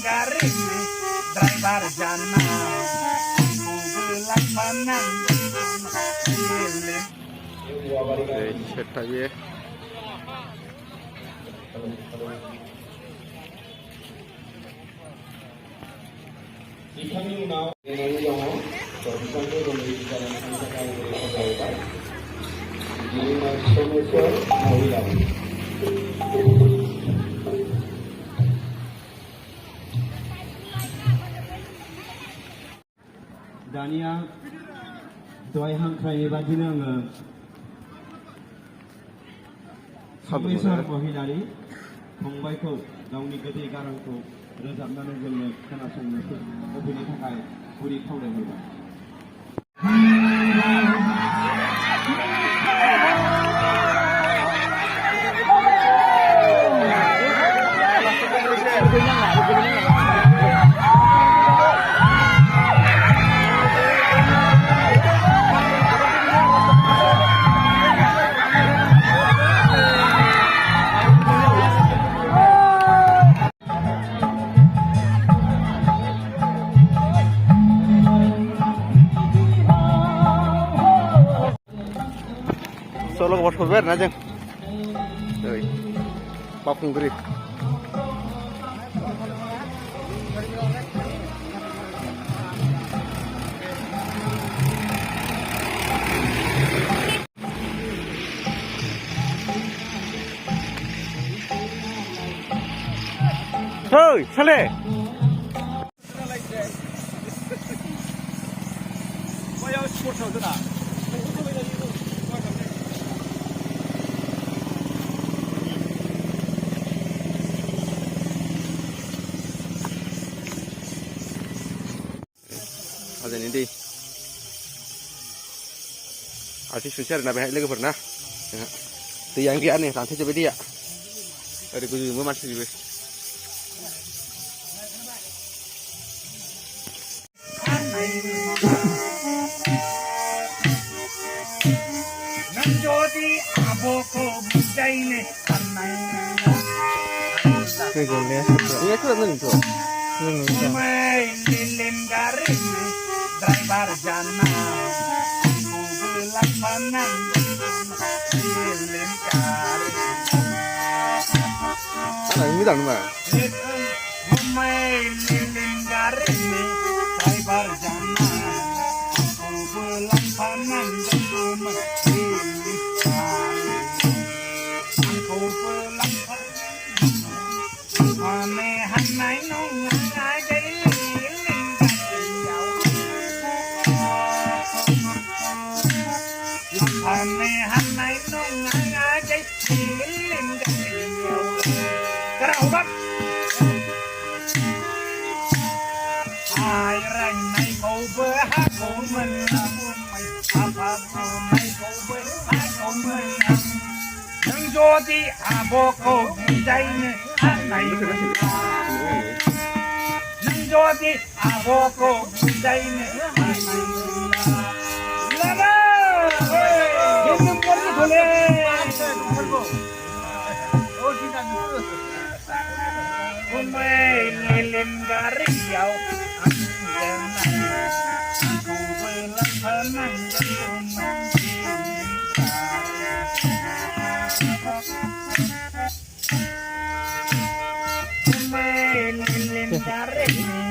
garing driver jana ku belang panang সেটাই दानिया दहाय हांख्रायनाय बादिनो आङो समेस्वर महिलारि फंबायखौ गावनि गोदै गारांखौ रोजाबनानै जोंनो खोनासंनो होफैनो थाखाय गुरै खावलायहरबाय। Solo bos berber na jeng. Oi. Papung gri. Hoi, sale. 뭐야 스포츠 어디나 Ada ini di artis suci ada nabi lagi pernah tiang dia nih nanti coba dia dari gue masih juga nanjodi aboko bujaine kanai ini tuh nggak itu Umay lilin garing driver jana ku belang panang lilin garing ada ini dah nama Umay lilin garing driver jana ku belang panang lilin garing ku belang panang hanai nong hanai nong ngai lên cái đầu bắp ai rành này cô với hát của mình là buồn mày apa này cô với hát của mình đừng cho đi bộ cô đây này hát này đừng cho đi bộ cô đây này hát này Umay lilin gariyaw ang ganay Ako walang panang ganunang Umay lilin gariyaw